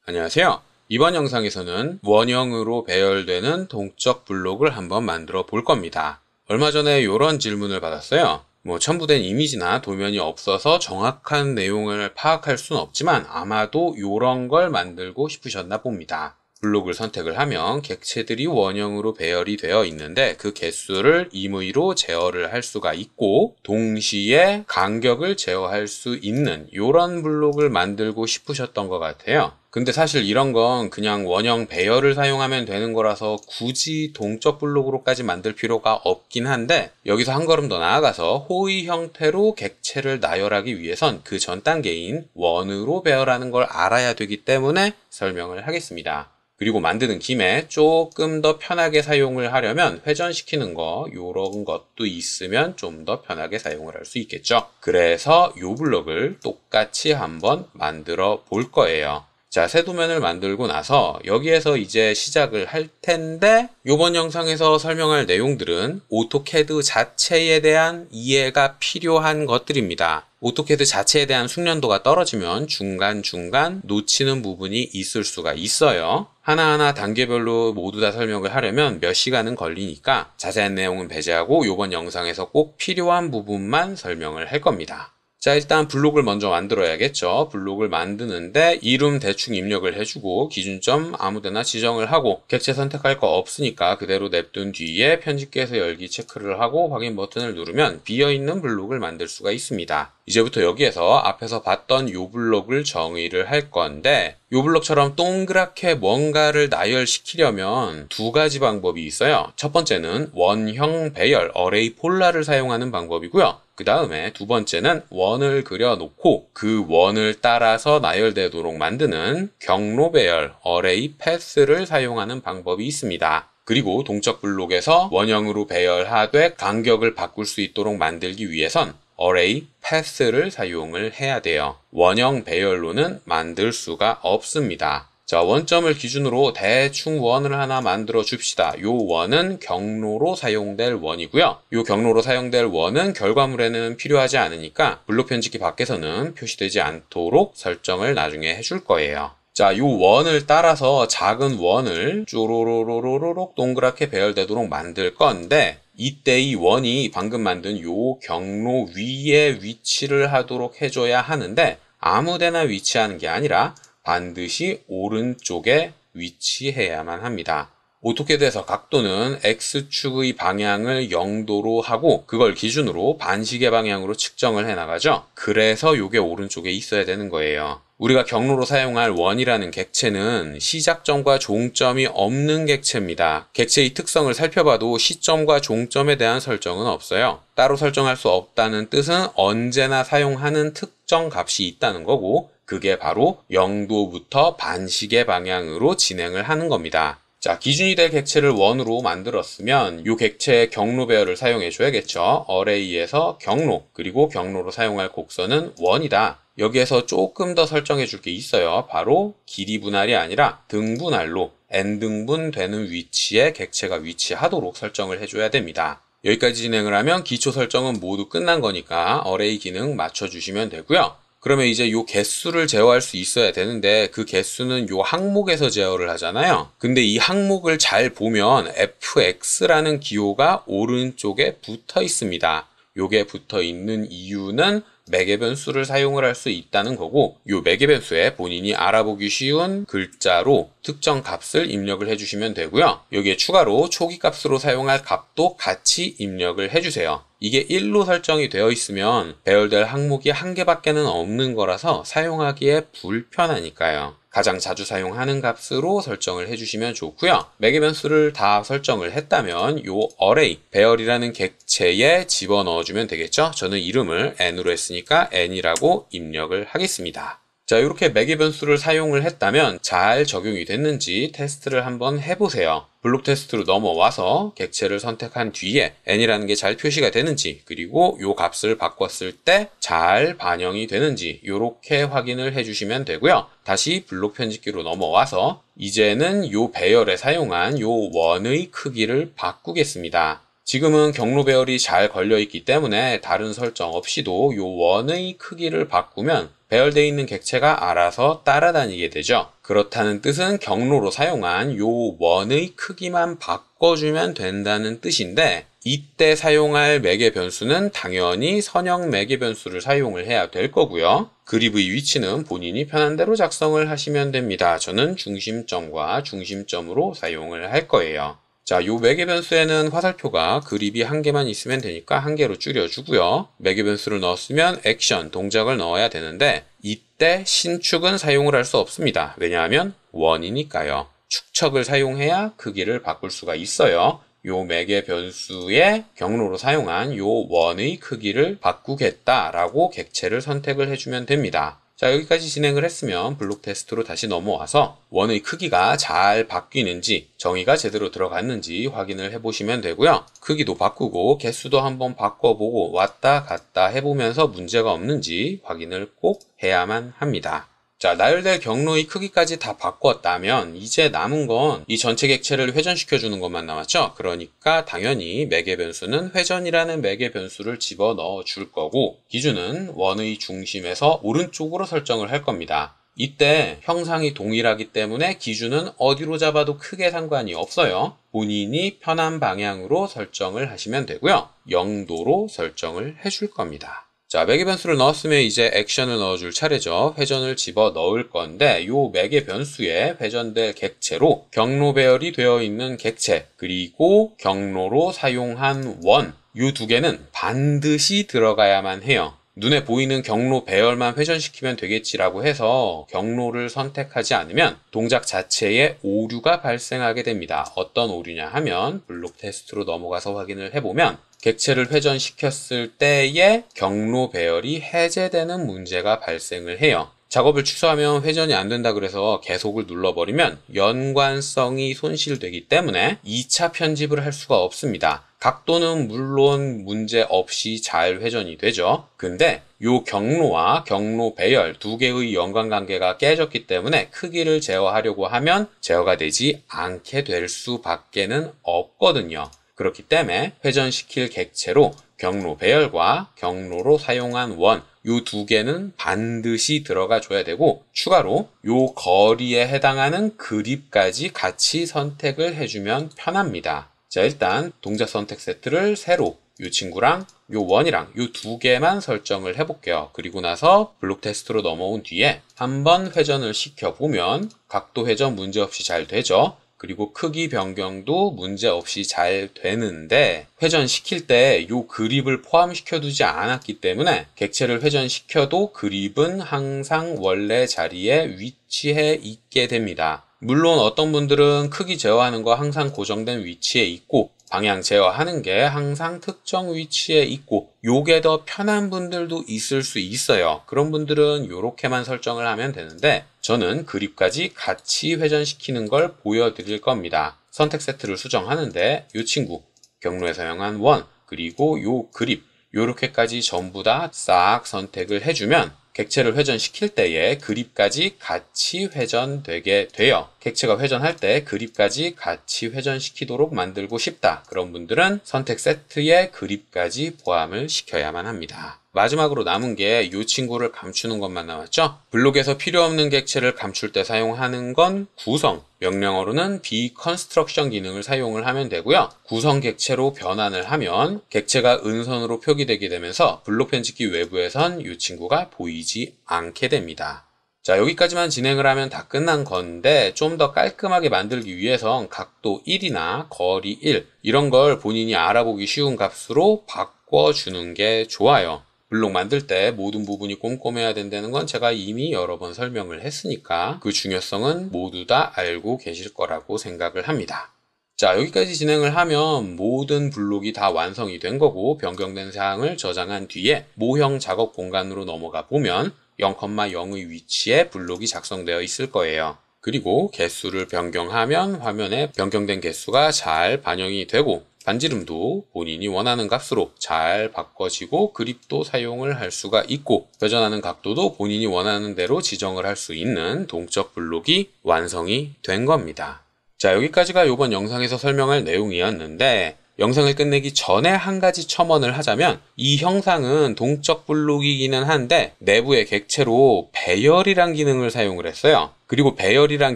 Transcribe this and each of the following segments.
안녕하세요. 이번 영상에서는 원형으로 배열되는 동적 블록을 한번 만들어 볼 겁니다. 얼마 전에 이런 질문을 받았어요. 첨부된 이미지나 도면이 없어서 정확한 내용을 파악할 수는 없지만 아마도 이런 걸 만들고 싶으셨나 봅니다. 블록을 선택을 하면 객체들이 원형으로 배열이 되어 있는데 그 개수를 임의로 제어를 할 수가 있고 동시에 간격을 제어할 수 있는 이런 블록을 만들고 싶으셨던 것 같아요. 근데 사실 이런 건 그냥 원형 배열을 사용하면 되는 거라서 굳이 동적 블록으로까지 만들 필요가 없긴 한데 여기서 한 걸음 더 나아가서 호의 형태로 객체를 나열하기 위해선 그 전 단계인 원으로 배열하는 걸 알아야 되기 때문에 설명을 하겠습니다. 그리고 만드는 김에 조금 더 편하게 사용을 하려면 회전시키는 거 요런 것도 있으면 좀 더 편하게 사용을 할 수 있겠죠. 그래서 요 블록을 똑같이 한번 만들어 볼 거예요. 자, 새 도면을 만들고 나서 여기에서 이제 시작을 할 텐데 이번 영상에서 설명할 내용들은 오토캐드 자체에 대한 이해가 필요한 것들입니다. 오토캐드 자체에 대한 숙련도가 떨어지면 중간중간 놓치는 부분이 있을 수가 있어요. 하나하나 단계별로 모두 다 설명을 하려면 몇 시간은 걸리니까 자세한 내용은 배제하고 이번 영상에서 꼭 필요한 부분만 설명을 할 겁니다. 자, 일단 블록을 먼저 만들어야겠죠. 블록을 만드는데 이름 대충 입력을 해주고 기준점 아무데나 지정을 하고 객체 선택할 거 없으니까 그대로 냅둔 뒤에 편집기에서 열기 체크를 하고 확인 버튼을 누르면 비어있는 블록을 만들 수가 있습니다. 이제부터 여기에서 앞에서 봤던 요 블록을 정의를 할 건데 요 블록처럼 동그랗게 뭔가를 나열시키려면 두 가지 방법이 있어요. 첫 번째는 원형 배열, 어레이 폴라를 사용하는 방법이고요. 그 다음에 두 번째는 원을 그려놓고 그 원을 따라서 나열되도록 만드는 경로 배열, 어레이 패스를 사용하는 방법이 있습니다. 그리고 동적 블록에서 원형으로 배열하되 간격을 바꿀 수 있도록 만들기 위해선 어레이 패스를 사용을 해야 돼요. 원형 배열로는 만들 수가 없습니다. 자, 원점을 기준으로 대충 원을 하나 만들어 줍시다. 요 원은 경로로 사용될 원이고요. 요 경로로 사용될 원은 결과물에는 필요하지 않으니까 블록 편집기 밖에서는 표시되지 않도록 설정을 나중에 해줄 거예요. 자, 요 원을 따라서 작은 원을 쪼로로로로록 동그랗게 배열되도록 만들 건데 이때 이 원이 방금 만든 요 경로 위에 위치를 하도록 해줘야 하는데 아무데나 위치하는 게 아니라 반드시 오른쪽에 위치해야만 합니다. 오토캐드에서 각도는 X축의 방향을 0도로 하고 그걸 기준으로 반시계 방향으로 측정을 해나가죠. 그래서 요게 오른쪽에 있어야 되는 거예요. 우리가 경로로 사용할 원이라는 객체는 시작점과 종점이 없는 객체입니다. 객체의 특성을 살펴봐도 시점과 종점에 대한 설정은 없어요. 따로 설정할 수 없다는 뜻은 언제나 사용하는 특정 값이 있다는 거고 그게 바로 0도부터 반시계 방향으로 진행을 하는 겁니다. 자, 기준이 될 객체를 원으로 만들었으면 이 객체의 경로 배열을 사용해 줘야겠죠. 어레이에서 경로, 그리고 경로로 사용할 곡선은 원이다. 여기에서 조금 더 설정해 줄 게 있어요. 바로 길이 분할이 아니라 등분할로 n등분 되는 위치에 객체가 위치하도록 설정을 해줘야 됩니다. 여기까지 진행을 하면 기초 설정은 모두 끝난 거니까 어레이 기능 맞춰주시면 되고요. 그러면 이제 요 개수를 제어할 수 있어야 되는데 그 개수는 요 항목에서 제어를 하잖아요. 근데 이 항목을 잘 보면 fx라는 기호가 오른쪽에 붙어 있습니다. 요게 붙어 있는 이유는 매개 변수를 사용을 할 수 있다는 거고 요 매개 변수에 본인이 알아보기 쉬운 글자로 특정 값을 입력을 해주시면 되고요. 여기에 추가로 초기 값으로 사용할 값도 같이 입력을 해주세요. 이게 1로 설정이 되어 있으면 배열될 항목이 한 개밖에는 없는 거라서 사용하기에 불편하니까요. 가장 자주 사용하는 값으로 설정을 해주시면 좋고요. 매개 변수를 다 설정을 했다면 요 어레이, 배열이라는 객체에 집어넣어주면 되겠죠. 저는 이름을 n으로 했으니까 n이라고 입력을 하겠습니다. 자, 이렇게 매개 변수를 사용을 했다면 잘 적용이 됐는지 테스트를 한번 해보세요. 블록 테스트로 넘어와서 객체를 선택한 뒤에 n이라는 게 잘 표시가 되는지 그리고 요 값을 바꿨을 때 잘 반영이 되는지 이렇게 확인을 해주시면 되고요. 다시 블록 편집기로 넘어와서 이제는 요 배열에 사용한 요 원의 크기를 바꾸겠습니다. 지금은 경로 배열이 잘 걸려 있기 때문에 다른 설정 없이도 요 원의 크기를 바꾸면 배열되어 있는 객체가 알아서 따라다니게 되죠. 그렇다는 뜻은 경로로 사용한 요 원의 크기만 바꿔주면 된다는 뜻인데, 이때 사용할 매개 변수는 당연히 선형 매개 변수를 사용을 해야 될 거고요. 그립의 위치는 본인이 편한 대로 작성을 하시면 됩니다. 저는 중심점과 중심점으로 사용을 할 거예요. 자, 요 매개 변수에는 화살표가 그립이 한 개만 있으면 되니까 한 개로 줄여주고요. 매개 변수를 넣었으면 액션, 동작을 넣어야 되는데 이때 신축은 사용을 할 수 없습니다. 왜냐하면 원이니까요. 축척을 사용해야 크기를 바꿀 수가 있어요. 요 매개 변수의 경로로 사용한 요 원의 크기를 바꾸겠다라고 객체를 선택을 해주면 됩니다. 자, 여기까지 진행을 했으면 블록 테스트로 다시 넘어와서 원의 크기가 잘 바뀌는지 정의가 제대로 들어갔는지 확인을 해보시면 되고요. 크기도 바꾸고 개수도 한번 바꿔보고 왔다 갔다 해보면서 문제가 없는지 확인을 꼭 해야만 합니다. 자, 나열될 경로의 크기까지 다 바꿨다면 이제 남은 건 이 전체 객체를 회전시켜 주는 것만 남았죠. 그러니까 당연히 매개 변수는 회전이라는 매개 변수를 집어넣어 줄 거고, 기준은 원의 중심에서 오른쪽으로 설정을 할 겁니다. 이때 형상이 동일하기 때문에 기준은 어디로 잡아도 크게 상관이 없어요. 본인이 편한 방향으로 설정을 하시면 되고요. 0도로 설정을 해줄 겁니다. 자, 매개 변수를 넣었으면 이제 액션을 넣어줄 차례죠. 회전을 집어 넣을 건데 요 매개 변수에 회전될 객체로 경로 배열이 되어 있는 객체, 그리고 경로로 사용한 원, 요 두 개는 반드시 들어가야만 해요. 눈에 보이는 경로 배열만 회전시키면 되겠지라고 해서 경로를 선택하지 않으면 동작 자체에 오류가 발생하게 됩니다. 어떤 오류냐 하면 블록 테스트로 넘어가서 확인을 해보면 객체를 회전시켰을 때의 경로 배열이 해제되는 문제가 발생을 해요. 작업을 취소하면 회전이 안 된다 그래서 계속을 눌러버리면 연관성이 손실되기 때문에 2차 편집을 할 수가 없습니다. 각도는 물론 문제 없이 잘 회전이 되죠. 근데 요 경로와 경로 배열 두 개의 연관관계가 깨졌기 때문에 크기를 제어하려고 하면 제어가 되지 않게 될 수밖에는 없거든요. 그렇기 때문에 회전시킬 객체로 경로 배열과 경로로 사용한 원, 요 두 개는 반드시 들어가 줘야 되고, 추가로 요 거리에 해당하는 그립까지 같이 선택을 해주면 편합니다. 자, 일단 동작 선택 세트를 새로 요 친구랑 요 원이랑 요 두 개만 설정을 해볼게요. 그리고 나서 블록 테스트로 넘어온 뒤에 한번 회전을 시켜보면 각도 회전 문제없이 잘 되죠. 그리고 크기 변경도 문제없이 잘 되는데, 회전시킬 때 요 그립을 포함시켜 두지 않았기 때문에 객체를 회전시켜도 그립은 항상 원래 자리에 위치해 있게 됩니다. 물론 어떤 분들은 크기 제어하는 거 항상 고정된 위치에 있고 방향 제어하는 게 항상 특정 위치에 있고, 요게 더 편한 분들도 있을 수 있어요. 그런 분들은 요렇게만 설정을 하면 되는데 저는 그립까지 같이 회전시키는 걸 보여드릴 겁니다. 선택 세트를 수정하는데 요 친구 경로에 사용한 원, 그리고 요 그립 요렇게까지 전부 다 싹 선택을 해주면 객체를 회전시킬 때에 그립까지 같이 회전되게 돼요. 객체가 회전할 때 그립까지 같이 회전시키도록 만들고 싶다. 그런 분들은 선택 세트에 그립까지 포함을 시켜야만 합니다. 마지막으로 남은 게 이 친구를 감추는 것만 남았죠. 블록에서 필요 없는 객체를 감출 때 사용하는 건 구성, 명령어로는 비컨스트럭션 기능을 사용을 하면 되고요. 구성 객체로 변환을 하면 객체가 은선으로 표기되게 되면서 블록 편집기 외부에선 이 친구가 보이지 않게 됩니다. 자, 여기까지만 진행을 하면 다 끝난 건데 좀 더 깔끔하게 만들기 위해선 각도 1이나 거리 1 이런 걸 본인이 알아보기 쉬운 값으로 바꿔주는 게 좋아요. 블록 만들 때 모든 부분이 꼼꼼해야 된다는 건 제가 이미 여러 번 설명을 했으니까 그 중요성은 모두 다 알고 계실 거라고 생각을 합니다. 자, 여기까지 진행을 하면 모든 블록이 다 완성이 된 거고 변경된 사항을 저장한 뒤에 모형 작업 공간으로 넘어가 보면 0,0의 위치에 블록이 작성되어 있을 거예요. 그리고 개수를 변경하면 화면에 변경된 개수가 잘 반영이 되고 반지름도 본인이 원하는 값으로 잘 바꿔지고 그립도 사용을 할 수가 있고 회전하는 각도도 본인이 원하는 대로 지정을 할 수 있는 동적 블록이 완성이 된 겁니다. 자, 여기까지가 이번 영상에서 설명할 내용이었는데 영상을 끝내기 전에 한 가지 첨언을 하자면 이 형상은 동적 블록이기는 한데 내부에 객체로 배열이란 기능을 사용을 했어요. 그리고 배열이란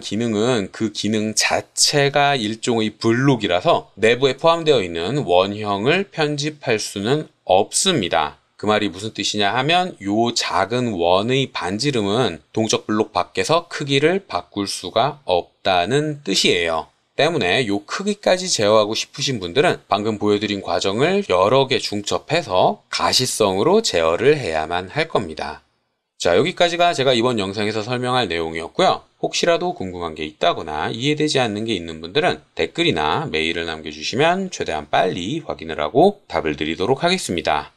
기능은 그 기능 자체가 일종의 블록이라서 내부에 포함되어 있는 원형을 편집할 수는 없습니다. 그 말이 무슨 뜻이냐 하면 요 작은 원의 반지름은 동적 블록 밖에서 크기를 바꿀 수가 없다는 뜻이에요. 때문에 요 크기까지 제어하고 싶으신 분들은 방금 보여드린 과정을 여러 개 중첩해서 가시성으로 제어를 해야만 할 겁니다. 자, 여기까지가 제가 이번 영상에서 설명할 내용이었고요. 혹시라도 궁금한 게 있다거나 이해되지 않는 게 있는 분들은 댓글이나 메일을 남겨주시면 최대한 빨리 확인을 하고 답을 드리도록 하겠습니다.